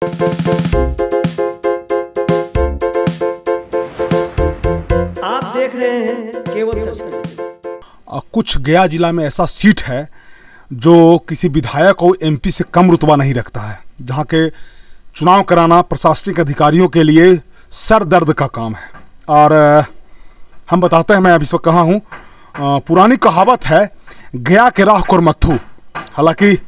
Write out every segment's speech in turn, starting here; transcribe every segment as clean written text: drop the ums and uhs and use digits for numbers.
आप देख रहे हैं केवल सच। कुछ गया जिला में ऐसा सीट है जो किसी विधायक को एमपी से कम रुतबा नहीं रखता है, जहाँ के चुनाव कराना प्रशासनिक अधिकारियों के लिए सर दर्द का काम है। और हम बताते हैं, मैं अभी इस वक्त कहाँ हूँ। पुरानी कहावत है, गया के राह कुरमत्थू। हालांकि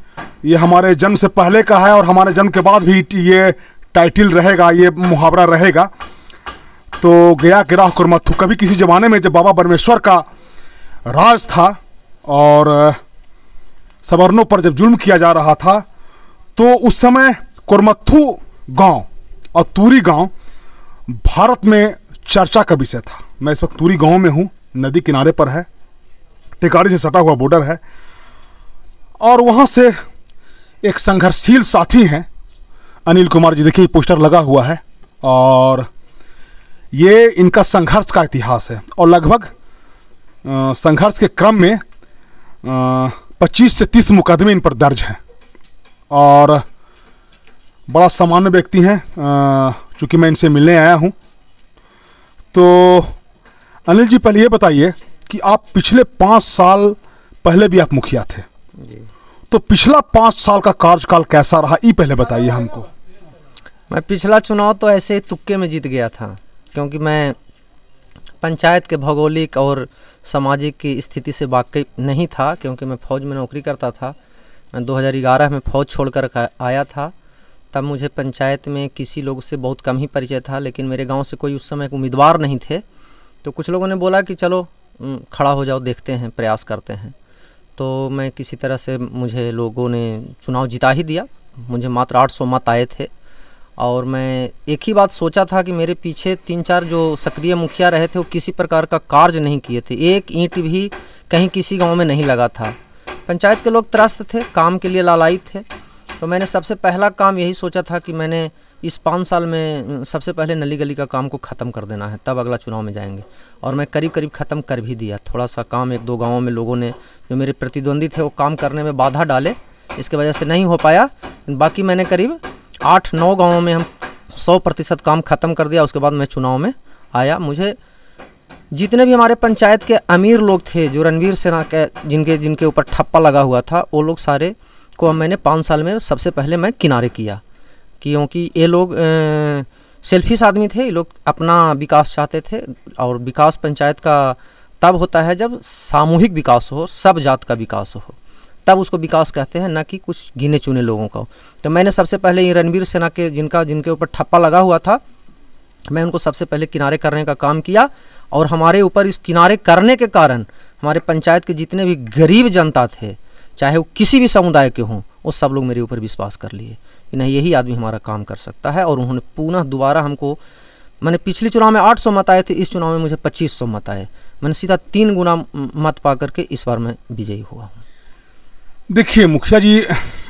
ये हमारे जन्म से पहले का है और हमारे जन्म के बाद भी ये टाइटल रहेगा, ये मुहावरा रहेगा। तो गया के राह कुरमत्थू, कभी किसी ज़माने में जब बाबा परमेश्वर का राज था और सवर्णों पर जब जुल्म किया जा रहा था, तो उस समय कुरमत्थू गांव और तूरी गांव भारत में चर्चा का विषय था। मैं इस वक्त तूरी गांव में हूं, नदी किनारे पर है, टेकारी से सटा हुआ बॉर्डर है। और वहां से एक संघर्षशील साथी हैं अनिल कुमार जी, देखिए पोस्टर लगा हुआ है और ये इनका संघर्ष का इतिहास है। और लगभग संघर्ष के क्रम में 25 से 30 मुकदमे इन पर दर्ज हैं और बड़ा सामान्य व्यक्ति हैं। चूँकि मैं इनसे मिलने आया हूं, तो अनिल जी पहले ये बताइए कि आप पिछले 5 साल पहले भी आप मुखिया थे जी। तो पिछला 5 साल का कार्यकाल कैसा रहा, ये पहले बताइए हमको। मैं पिछला चुनाव तो ऐसे ही तुक्के में जीत गया था, क्योंकि मैं पंचायत के भौगोलिक और सामाजिक की स्थिति से वाकिफ नहीं था, क्योंकि मैं फ़ौज में नौकरी करता था। मैं 2011 में फ़ौज छोड़कर आया था। तब मुझे पंचायत में किसी लोग से बहुत कम ही परिचय था, लेकिन मेरे गांव से कोई उस समय उम्मीदवार नहीं थे। तो कुछ लोगों ने बोला कि चलो खड़ा हो जाओ, देखते हैं, प्रयास करते हैं। तो मैं किसी तरह से, मुझे लोगों ने चुनाव जिता ही दिया। मुझे मात्र 800 मत आए थे और मैं एक ही बात सोचा था कि मेरे पीछे 3-4 जो सक्रिय मुखिया रहे थे वो किसी प्रकार का कार्य नहीं किए थे। एक ईंट भी कहीं किसी गांव में नहीं लगा था। पंचायत के लोग त्रस्त थे, काम के लिए लालायित थे। तो मैंने सबसे पहला काम यही सोचा था कि मैंने इस 5 साल में सबसे पहले नली गली का काम को ख़त्म कर देना है, तब अगला चुनाव में जाएंगे। और मैं करीब करीब ख़त्म कर भी दिया। थोड़ा सा काम 1-2 गाँवों में लोगों ने, जो मेरे प्रतिद्वंदी थे, वो काम करने में बाधा डाले, इसके वजह से नहीं हो पाया। बाकी मैंने करीब 8-9 गाँवों में हम 100% काम ख़त्म कर दिया। उसके बाद मैं चुनाव में आया। मुझे जितने भी हमारे पंचायत के अमीर लोग थे, जो रणवीर सेना के जिनके ऊपर ठप्पा लगा हुआ था, वो लोग सारे को मैंने 5 साल में सबसे पहले मैं किनारे किया, क्योंकि ये लोग सेल्फिश आदमी थे। ये लोग अपना विकास चाहते थे और विकास पंचायत का तब होता है जब सामूहिक विकास हो, सब जात का विकास हो, तब उसको विकास कहते हैं, न कि कुछ गिने चुने लोगों का। तो मैंने सबसे पहले ये रणवीर सेना के जिनके ऊपर ठप्पा लगा हुआ था, मैं उनको सबसे पहले किनारे करने का काम किया। और हमारे ऊपर इस किनारे करने के कारण हमारे पंचायत के जितने भी गरीब जनता थे, चाहे वो किसी भी समुदाय के हों, वो सब लोग मेरे ऊपर विश्वास कर लिए कि नहीं, यही आदमी हमारा काम कर सकता है। और उन्होंने पुनः दोबारा हमको, मैंने पिछले चुनाव में 800 मत आए थे, इस चुनाव में मुझे 2500 मत आए। मैंने सीधा 3 गुना मत पा करके इस बार मैं विजयी हुआ हूँ। देखिए मुखिया जी,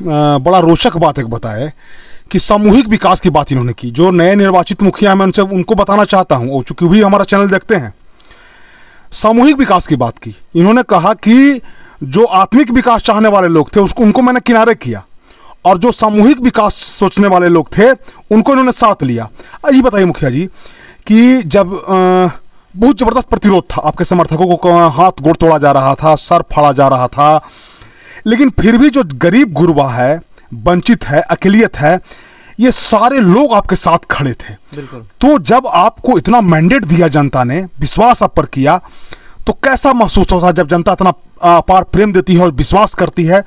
बड़ा रोचक बात एक बताए कि सामूहिक विकास की बात इन्होंने की। जो नए निर्वाचित मुखिया हैं, मैं उनको बताना चाहता हूँ, चूँकि भी हमारा चैनल देखते हैं, सामूहिक विकास की बात की। इन्होंने कहा कि जो आत्मिक विकास चाहने वाले लोग थे उनको मैंने किनारे किया, और जो सामूहिक विकास सोचने वाले लोग थे उनको इन्होंने साथ लिया। ये बताइए मुखिया जी कि जब बहुत ज़बरदस्त प्रतिरोध था, आपके समर्थकों को हाथ गोड़ तोड़ा जा रहा था, सर फाड़ा जा रहा था, लेकिन फिर भी जो गरीब गुरबा है, वंचित है, अकेलियत है, ये सारे लोग आपके साथ खड़े थे। बिल्कुल। तो जब आपको इतना मैंडेट दिया, जनता ने विश्वास आप पर किया, तो कैसा महसूस होता है जब जनता इतना अपार प्रेम देती है और विश्वास करती है,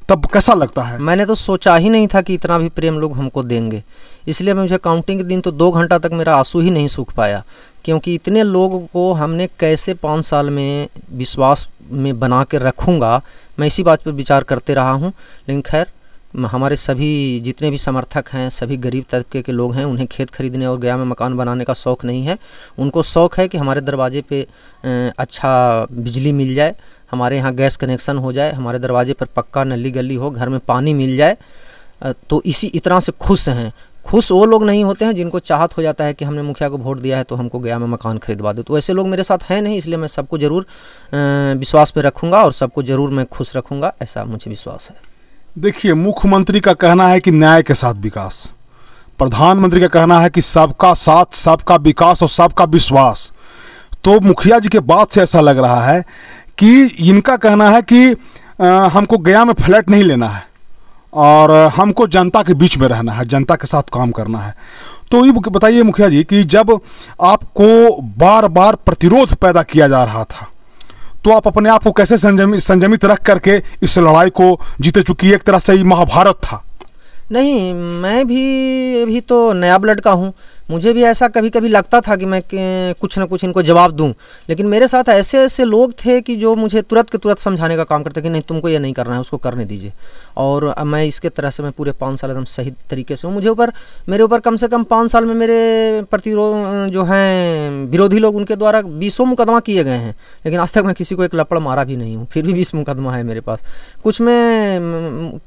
तब कैसा लगता है? मैंने तो सोचा ही नहीं था कि इतना भी प्रेम लोग हमको देंगे। इसलिए मुझे काउंटिंग के दिन तो 2 घंटा तक मेरा आंसू ही नहीं सूख पाया, क्योंकि इतने लोगों को हमने कैसे 5 साल में विश्वास में बना के रखूँगा, मैं इसी बात पर विचार करते रहा हूँ। लेकिन खैर, हमारे सभी जितने भी समर्थक हैं, सभी गरीब तबके के लोग हैं, उन्हें खेत खरीदने और गया में मकान बनाने का शौक़ नहीं है। उनको शौक़ है कि हमारे दरवाजे पे अच्छा बिजली मिल जाए, हमारे यहाँ गैस कनेक्शन हो जाए, हमारे दरवाजे पर पक्का नली गली हो, घर में पानी मिल जाए। तो इतना से खुश हैं। खुश वो लोग नहीं होते हैं जिनको चाहत हो जाता है कि हमने मुखिया को वोट दिया है तो हमको गया में मकान खरीदवा दो। तो ऐसे लोग मेरे साथ हैं नहीं, इसलिए मैं सबको ज़रूर विश्वास पे रखूँगा और सबको ज़रूर मैं खुश रखूँगा, ऐसा मुझे विश्वास है। देखिए, मुख्यमंत्री का कहना है कि न्याय के साथ विकास, प्रधानमंत्री का कहना है कि सबका साथ, सबका विकास और सबका विश्वास। तो मुखिया जी के बात से ऐसा लग रहा है कि इनका कहना है कि हमको गया में फ्लैट नहीं लेना है और हमको जनता के बीच में रहना है, जनता के साथ काम करना है। तो ये बताइए मुखिया जी कि जब आपको बार बार प्रतिरोध पैदा किया जा रहा था तो आप अपने आप को कैसे संयमित रख करके इस लड़ाई को जीते? चुकी एक तरह से ये महाभारत था। नहीं, मैं भी अभी तो नया ब्लड का हूँ, मुझे भी ऐसा कभी कभी लगता था कि मैं कुछ ना कुछ इनको जवाब दूं, लेकिन मेरे साथ ऐसे ऐसे लोग थे कि जो मुझे तुरंत के तुरंत समझाने का काम करते कि नहीं तुमको ये नहीं करना है, उसको करने दीजिए। और मैं इसके तरह से मैं पूरे 5 साल एकदम सही तरीके से हूँ। मेरे ऊपर कम से कम 5 साल में मेरे प्रतिरोध जो हैं विरोधी लोग, उनके द्वारा 20 मुकदमा किए गए हैं, लेकिन आज तक मैं किसी को एक लपड़ मारा भी नहीं हूँ, फिर भी 20 मुकदमा है मेरे पास। कुछ में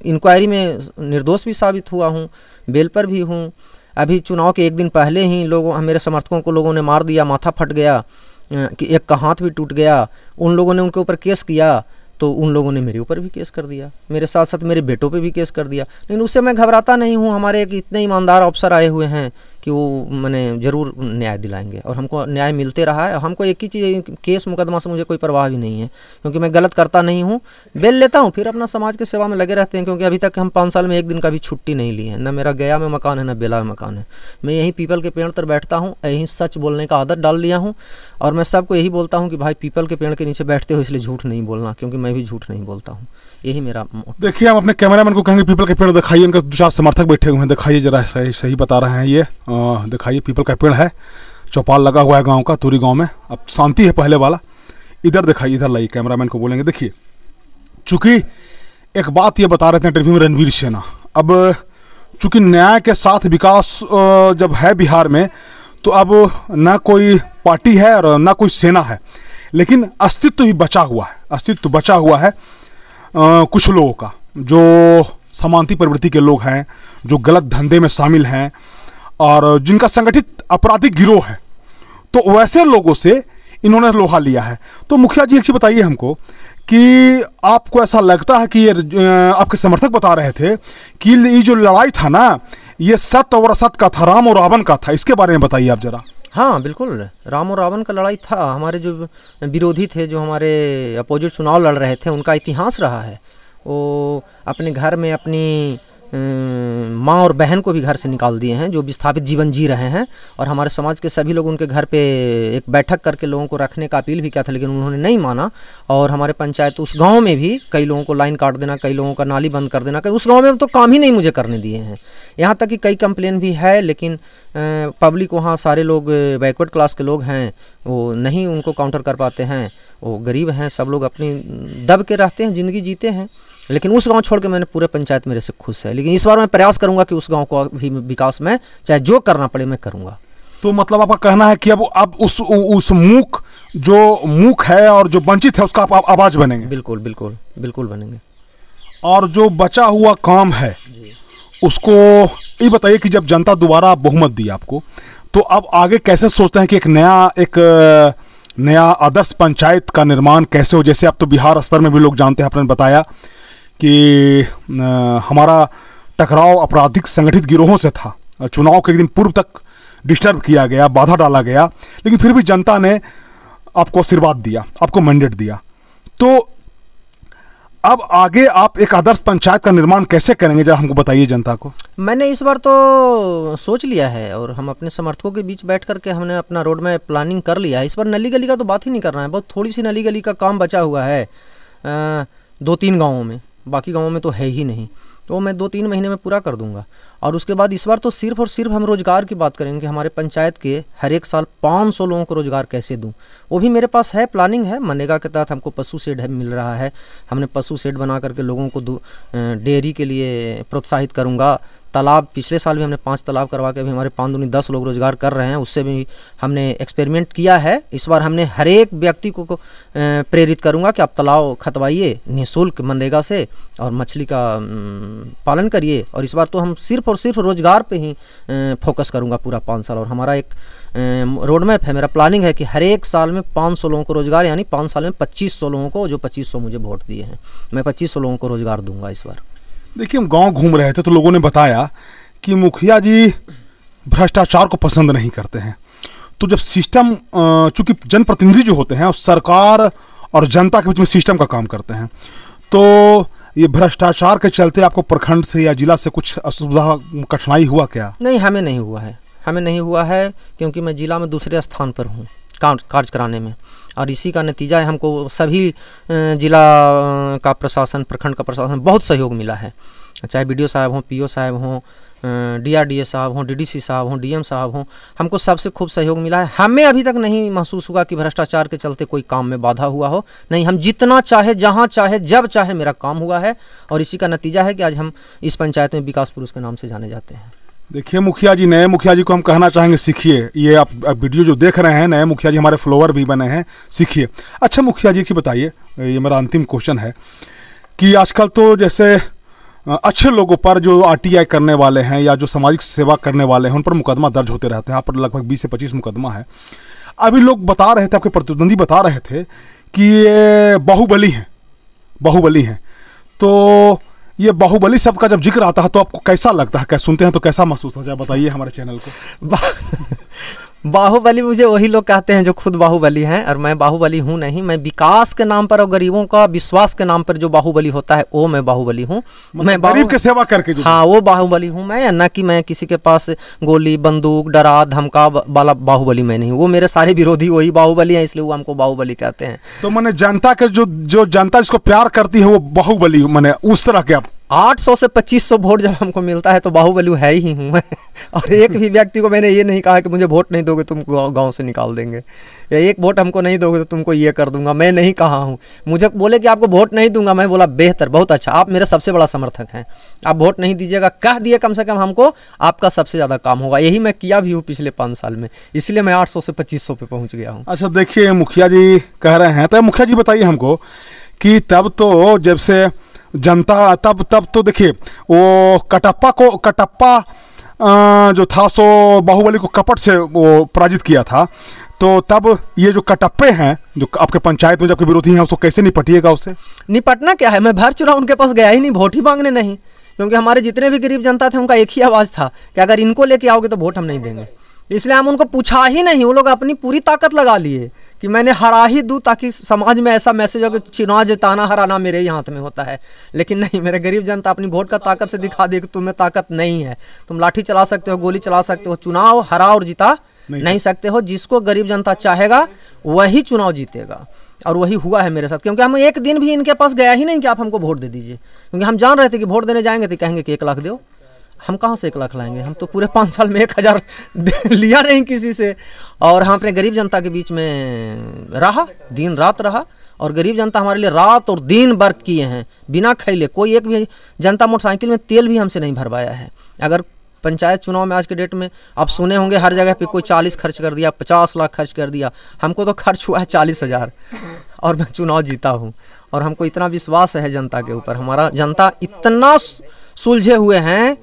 इंक्वायरी में निर्दोष भी साबित हुआ हूँ, बेल पर भी हूँ। अभी चुनाव के 1 दिन पहले ही मेरे समर्थकों को लोगों ने मार दिया, माथा फट गया, कि एक का हाथ भी टूट गया। उन लोगों ने उनके ऊपर केस किया तो उन लोगों ने मेरे ऊपर भी केस कर दिया, मेरे साथ साथ मेरे बेटों पे भी केस कर दिया, लेकिन उससे मैं घबराता नहीं हूँ। हमारे एक इतने ईमानदार अफसर आए हुए हैं कि वो मैंने ज़रूर न्याय दिलाएंगे और हमको न्याय मिलते रहा है। हमको एक ही चीज़, केस मुकदमा से मुझे कोई परवाह भी नहीं है, क्योंकि मैं गलत करता नहीं हूँ, बेल लेता हूँ, फिर अपना समाज की सेवा में लगे रहते हैं। क्योंकि अभी तक हम 5 साल में 1 दिन का भी छुट्टी नहीं ली है। न मेरा गया में मकान है, न बेला में मकान है। मैं यहीं पीपल के पेड़ पर बैठता हूँ, यहीं सच बोलने का आदत डाल लिया हूँ। और मैं सबको यही बोलता हूँ कि भाई पीपल के पेड़ के नीचे बैठते हो इसलिए झूठ नहीं बोलना, क्योंकि मैं भी झूठ नहीं बोलता हूँ। यही मेरा। देखिए, हम अपने कैमरामैन को कहेंगे पीपल के पेड़ दिखाइए, उनका 2-4 समर्थक बैठे हुए हैं, दिखाइए जरा, सही बता रहे हैं ये। दिखाइए, पीपल का पेड़ है, चौपाल लगा हुआ है गांव का, तुरी गांव में। अब शांति है पहले वाला। इधर दिखाइए, इधर लाइए, कैमरामैन को बोलेंगे। देखिए, चूंकि एक बात ये बता रहे थे इंटरव्यू में रणवीर सेना, अब चूंकि न्याय के साथ विकास जब है बिहार में, तो अब ना कोई पार्टी है और ना कोई सेना है, लेकिन अस्तित्व भी बचा हुआ है। अस्तित्व बचा हुआ है कुछ लोगों का, जो समांती प्रवृत्ति के लोग हैं, जो गलत धंधे में शामिल हैं और जिनका संगठित आपराधिक गिरोह है। तो वैसे लोगों से इन्होंने लोहा लिया है। तो मुखिया जी एक चीज़ बताइए हमको कि आपको ऐसा लगता है कि ये आपके समर्थक बता रहे थे कि ये जो लड़ाई था ना, ये सत्य और असत्य का था, राम और रावण का था। इसके बारे में बताइए आप जरा। हाँ बिल्कुल, राम और रावण का लड़ाई था। हमारे जो विरोधी थे, जो हमारे अपोजिट चुनाव लड़ रहे थे, उनका इतिहास रहा है। वो अपने घर में अपनी माँ और बहन को भी घर से निकाल दिए हैं, जो विस्थापित जीवन जी रहे हैं। और हमारे समाज के सभी लोग उनके घर पे एक बैठक करके लोगों को रखने का अपील भी किया था, लेकिन उन्होंने नहीं माना। और हमारे पंचायत उस गांव में भी कई लोगों को लाइन काट देना, कई लोगों का नाली बंद कर देना, उस गांव में तो काम ही नहीं मुझे करने दिए हैं। यहाँ तक कि कई कंप्लेन भी है, लेकिन पब्लिक वहाँ सारे लोग बैकवर्ड क्लास के लोग हैं, वो नहीं उनको काउंटर कर पाते हैं। वो गरीब हैं, सब लोग अपनी दब के रहते हैं, ज़िंदगी जीते हैं। लेकिन उस गांव छोड़ के मैंने पूरे पंचायत मेरे से खुश है। लेकिन इस बार मैं प्रयास करूंगा कि उस गांव को भी विकास में चाहे जो करना पड़े मैं करूंगा। तो मतलब आपका कहना है कि अब उस मूक है और जो वंचित है उसका आप आवाज बनेंगे? बिल्कुल बिल्कुल बिल्कुल बनेंगे। और जो बचा हुआ काम है उसको ये बताइए कि जब जनता दोबारा बहुमत दी आपको, तो अब आगे कैसे सोचते हैं कि एक नया आदर्श पंचायत का निर्माण कैसे हो? जैसे अब तो बिहार स्तर में भी लोग जानते हैं, आपने बताया कि हमारा टकराव आपराधिक संगठित गिरोहों से था, चुनाव के एक दिन पूर्व तक डिस्टर्ब किया गया, बाधा डाला गया, लेकिन फिर भी जनता ने आपको आशीर्वाद दिया, आपको मैंडेट दिया। तो अब आगे आप एक आदर्श पंचायत का निर्माण कैसे करेंगे, जरा हमको बताइए जनता को। मैंने इस बार तो सोच लिया है और हम अपने समर्थकों के बीच बैठ करके हमने अपना रोड में प्लानिंग कर लिया है। इस बार नली गली का तो बात ही नहीं करना है, बहुत थोड़ी सी नली गली का काम बचा हुआ है 2-3 गाँवों में, बाकी गाँवों में तो है ही नहीं। तो मैं 2-3 महीने में पूरा कर दूंगा। और उसके बाद इस बार तो सिर्फ और सिर्फ हम रोज़गार की बात करेंगे। हमारे पंचायत के हर एक साल 500 लोगों को रोज़गार कैसे दूं, वो भी मेरे पास है, प्लानिंग है। मनरेगा के तहत हमको पशु शेड मिल रहा है, हमने पशु शेड बना करके लोगों को डेयरी के लिए प्रोत्साहित करूँगा। तालाब, पिछले साल भी हमने 5 तालाब करवा के भी हमारे 5-10 लोग रोज़गार कर रहे हैं, उससे भी हमने एक्सपेरिमेंट किया है। इस बार हमने हर एक व्यक्ति को प्रेरित करूंगा कि आप तालाब खतवाइए निःशुल्क मनरेगा से और मछली का पालन करिए। और इस बार तो हम सिर्फ और सिर्फ रोज़गार पे ही फोकस करूंगा पूरा 5 साल। और हमारा एक रोड मैप है, मेरा प्लानिंग है कि हर एक साल में 500 लोगों को रोज़गार, यानी 5 साल में 2500 लोगों को, जो 2500 मुझे वोट दिए हैं, मैं 2500 लोगों को रोज़गार दूंगा इस बार। देखिए, हम गांव घूम रहे थे तो लोगों ने बताया कि मुखिया जी भ्रष्टाचार को पसंद नहीं करते हैं। तो जब सिस्टम, चूंकि जनप्रतिनिधि जो होते हैं सरकार और जनता के बीच में सिस्टम का काम करते हैं, तो ये भ्रष्टाचार के चलते आपको प्रखंड से या जिला से कुछ असुविधा, कठिनाई हुआ क्या? नहीं, हमें नहीं हुआ है, हमें नहीं हुआ है, क्योंकि मैं जिला में दूसरे स्थान पर हूँ कार्य कराने में, और इसी का नतीजा है हमको सभी जिला का प्रशासन, प्रखंड का प्रशासन बहुत सहयोग मिला है। चाहे बीडीओ साहब हों, पीओ साहब हों, डीआरडीए साहब हों, डीडीसी साहब हों, डीएम साहब हों, हमको सबसे खूब सहयोग मिला है। हमें अभी तक नहीं महसूस हुआ कि भ्रष्टाचार के चलते कोई काम में बाधा हुआ हो। नहीं, हम जितना चाहे, जहाँ चाहे, जब चाहे मेरा काम हुआ है, और इसी का नतीजा है कि आज हम इस पंचायत में विकास पुरुष के नाम से जाने जाते हैं। देखिए मुखिया जी, नए मुखिया जी को हम कहना चाहेंगे सीखिए। ये आप वीडियो जो देख रहे हैं, नए मुखिया जी हमारे फॉलोअर भी बने हैं, सीखिए। अच्छा मुखिया जी, बताइए, ये मेरा अंतिम क्वेश्चन है कि आजकल तो जैसे अच्छे लोगों पर जो आरटीआई करने वाले हैं या जो सामाजिक सेवा करने वाले हैं, उन पर मुकदमा दर्ज होते रहते हैं। यहाँ पर लगभग 20 से 25 मुकदमा है। अभी लोग बता रहे थे, आपके प्रतिद्वंदी बता रहे थे कि ये बाहुबली हैं, बाहुबली हैं। तो ये बाहुबली शब्द का जब जिक्र आता है तो आपको कैसा लगता है? क्या सुनते हैं तो कैसा महसूस होता है? बताइए हमारे चैनल को। बाहुबली मुझे वही लोग कहते हैं जो खुद बाहुबली हैं, और मैं बाहुबली हूँ नहीं। मैं विकास के नाम पर और गरीबों का विश्वास के नाम पर जो बाहुबली होता है वो मैं बाहुबली हूँ। मैं गरीब की सेवा करके जो, हाँ, वो बाहुबली हूँ मैं, न कि मैं किसी के पास गोली बंदूक डरा धमका वाला बाहुबली मैं नहीं हूँ। वो मेरे सारे विरोधी वही बाहुबली हैं, इसलिए वो हमको बाहुबली कहते हैं। तो मैंने जनता के जो जनता जिसको प्यार करती है वो बाहुबली, मैंने उस तरह के आप 800 से 2500 वोट जब हमको मिलता है तो बाहुबली है ही हूँ मैं। और एक भी व्यक्ति को मैंने ये नहीं कहा कि मुझे वोट नहीं दोगे तुमको गांव से निकाल देंगे, या एक वोट हमको नहीं दोगे तो तुमको ये कर दूंगा, मैं नहीं कहा हूँ। मुझे बोले कि आपको वोट नहीं दूंगा, मैं बोला बेहतर, बहुत अच्छा, आप मेरे सबसे बड़ा समर्थक हैं, आप वोट नहीं दीजिएगा, कह दिए कम से कम हमको, आपका सबसे ज़्यादा काम होगा। यही मैं किया भी हूँ पिछले 5 साल में, इसलिए मैं 800 से 2500 पे पहुँच गया हूँ। अच्छा देखिए, मुखिया जी कह रहे हैं, तो मुखिया जी बताइए हमको कि तब तो जब से जनता, तब तो देखिए वो कटप्पा जो था सो बाहुबली को कपट से वो पराजित किया था। तो तब ये जो कटप्पे हैं जो आपके पंचायत में, जो आपके विरोधी हैं, उसको कैसे निपटिएगा? उससे निपटना क्या है, मैं भर चुनाव उनके पास गया ही नहीं, वोट ही मांगने नहीं, क्योंकि हमारे जितने भी गरीब जनता थे उनका एक ही आवाज़ था कि अगर इनको लेके आओगे तो वोट हम नहीं देंगे। इसलिए हम उनको पूछा ही नहीं, वो लोग अपनी पूरी ताकत लगा लिए कि मैंने हरा ही दूँ, ताकि समाज में ऐसा मैसेज हो कि चुनाव जिताना हराना मेरे ही हाथ में होता है। लेकिन नहीं, मेरे गरीब जनता अपनी वोट का ताकत से दिखा दी कि तुम्हें ताकत नहीं है, तुम लाठी चला सकते हो, गोली चला सकते हो, चुनाव हरा और जिता नहीं सकते हो। जिसको गरीब जनता चाहेगा वही चुनाव जीतेगा, और वही हुआ है मेरे साथ। क्योंकि हम एक दिन भी इनके पास गया ही नहीं कि आप हमको वोट दे दीजिए, क्योंकि हम जान रहे थे कि वोट देने जाएंगे तो कहेंगे कि 1 लाख दो। हम कहाँ से 1 लाख लाएंगे? हम तो पूरे 5 साल में 1000 लिया नहीं किसी से। और हम अपने गरीब जनता के बीच में रहा, दिन रात रहा, और गरीब जनता हमारे लिए रात और दिन वर्क किए हैं बिना खैले। कोई एक भी जनता मोटरसाइकिल में तेल भी हमसे नहीं भरवाया है। अगर पंचायत चुनाव में आज के डेट में आप सुने होंगे हर जगह पे कोई 40 खर्च कर दिया, 50 लाख खर्च कर दिया, हमको तो खर्च हुआ है 40,000, और मैं चुनाव जीता हूँ। और हमको इतना विश्वास है जनता के ऊपर, हमारा जनता इतना सुलझे हुए हैं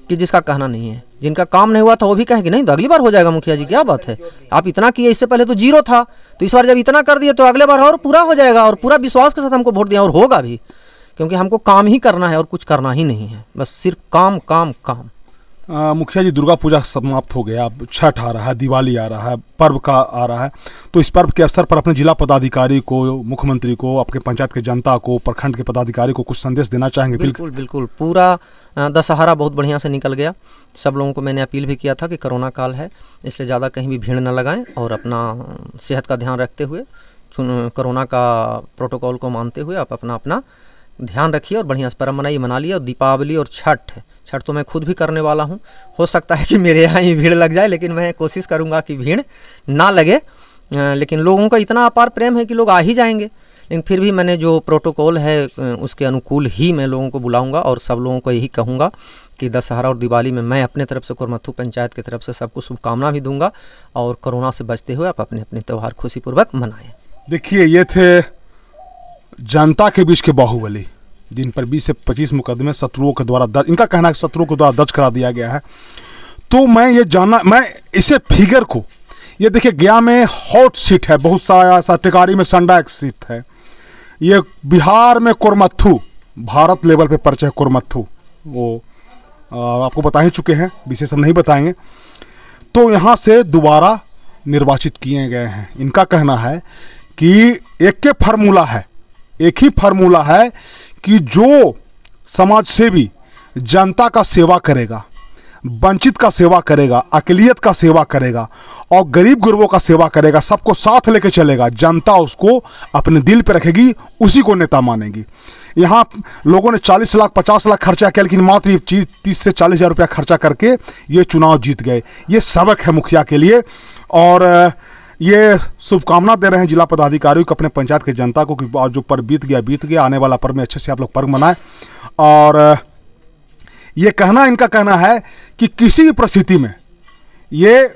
कि जिसका कहना नहीं है। जिनका काम नहीं हुआ था वो भी कहेंगे नहीं तो अगली बार हो जाएगा मुखिया जी, क्या बात है, आप इतना किए, इससे पहले तो 0 था, तो इस बार जब इतना कर दिए तो अगले बार और पूरा हो जाएगा। और पूरा विश्वास के साथ हमको वोट दिया, और होगा भी, क्योंकि हमको काम ही करना है और कुछ करना ही नहीं है, बस सिर्फ काम काम काम। मुखिया जी, दुर्गा पूजा समाप्त हो गया, अब छठ आ रहा है, दिवाली आ रहा है, पर्व का आ रहा है, तो इस पर्व के अवसर पर अपने जिला पदाधिकारी को, मुख्यमंत्री को, आपके पंचायत के जनता को, प्रखंड के पदाधिकारी को कुछ संदेश देना चाहेंगे? बिल्कुल बिल्कुल। पूरा दशहरा बहुत बढ़िया से निकल गया। सब लोगों को मैंने अपील भी किया था कि कोरोना काल है, इसलिए ज़्यादा कहीं भी भीड़ न लगाएं, और अपना सेहत का ध्यान रखते हुए, कोरोना का प्रोटोकॉल को मानते हुए आप अपना ध्यान रखिए और बढ़िया से पर्व मनाइए। मना लिया। और दीपावली और छठ तो मैं खुद भी करने वाला हूँ। हो सकता है कि मेरे यहाँ ही भीड़ लग जाए, लेकिन मैं कोशिश करूँगा कि भीड़ ना लगे। लेकिन लोगों का इतना अपार प्रेम है कि लोग आ ही जाएंगे, लेकिन फिर भी मैंने जो प्रोटोकॉल है उसके अनुकूल ही मैं लोगों को बुलाऊंगा, और सब लोगों को यही कहूँगा कि दशहरा और दिवाली में मैं अपने तरफ से, कोरमथू पंचायत की तरफ से सबको शुभकामना भी दूंगा, और कोरोना से बचते हुए आप अपने अपने त्यौहार खुशीपूर्वक मनाएं। देखिए, ये थे जनता के बीच के बाहुबली, जिन पर 20 से 25 मुकदमे शत्रुओं के द्वारा दर्ज, इनका कहना है शत्रुओं के द्वारा दर्ज करा दिया गया है। तो मैं ये जानना, मैं इसे फिगर को, ये देखिए गया में हॉट सीट है, बहुत सारा टिकारी में संडा एक सीट है, ये बिहार में कोरमथू, भारत लेवल पे परिचय कोरमथू, वो आपको बता ही चुके हैं, विशेष हम नहीं बताएंगे। तो यहाँ से दोबारा निर्वाचित किए गए हैं। इनका कहना है कि एक ही फार्मूला है कि जो समाज सेवी जनता का सेवा करेगा, वंचित का सेवा करेगा, अकलियत का सेवा करेगा और गरीब गुरबों का सेवा करेगा, सबको साथ लेके चलेगा, जनता उसको अपने दिल पे रखेगी, उसी को नेता मानेगी। यहाँ लोगों ने 40 लाख 50 लाख खर्चा किया, लेकिन मात्र 30 से 40 हज़ार रुपया खर्चा करके ये चुनाव जीत गए। ये सबक है मुखिया के लिए। और ये शुभकामना दे रहे हैं जिला पदाधिकारियों को, अपने पंचायत के जनता को, कि जो पर्व बीत गया, आने वाला पर्व में अच्छे से आप लोग पर्व मनाएं। और ये इनका कहना है कि किसी भी परिस्थिति में ये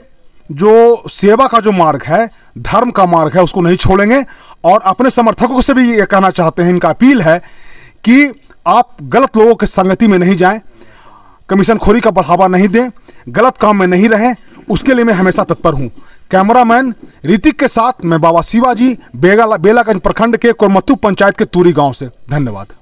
जो सेवा का जो मार्ग है, धर्म का मार्ग है, उसको नहीं छोड़ेंगे। और अपने समर्थकों से भी ये कहना चाहते हैं, इनका अपील है कि आप गलत लोगों के संगति में नहीं जाएं, कमीशन खोरी का बढ़ावा नहीं दें, गलत काम में नहीं रहें, उसके लिए मैं हमेशा तत्पर हूं। कैमरामैन ऋतिक के साथ मैं बाबा शिवाजी, बेलागंज प्रखंड के कोरमत्तू पंचायत के तूरी गांव से। धन्यवाद।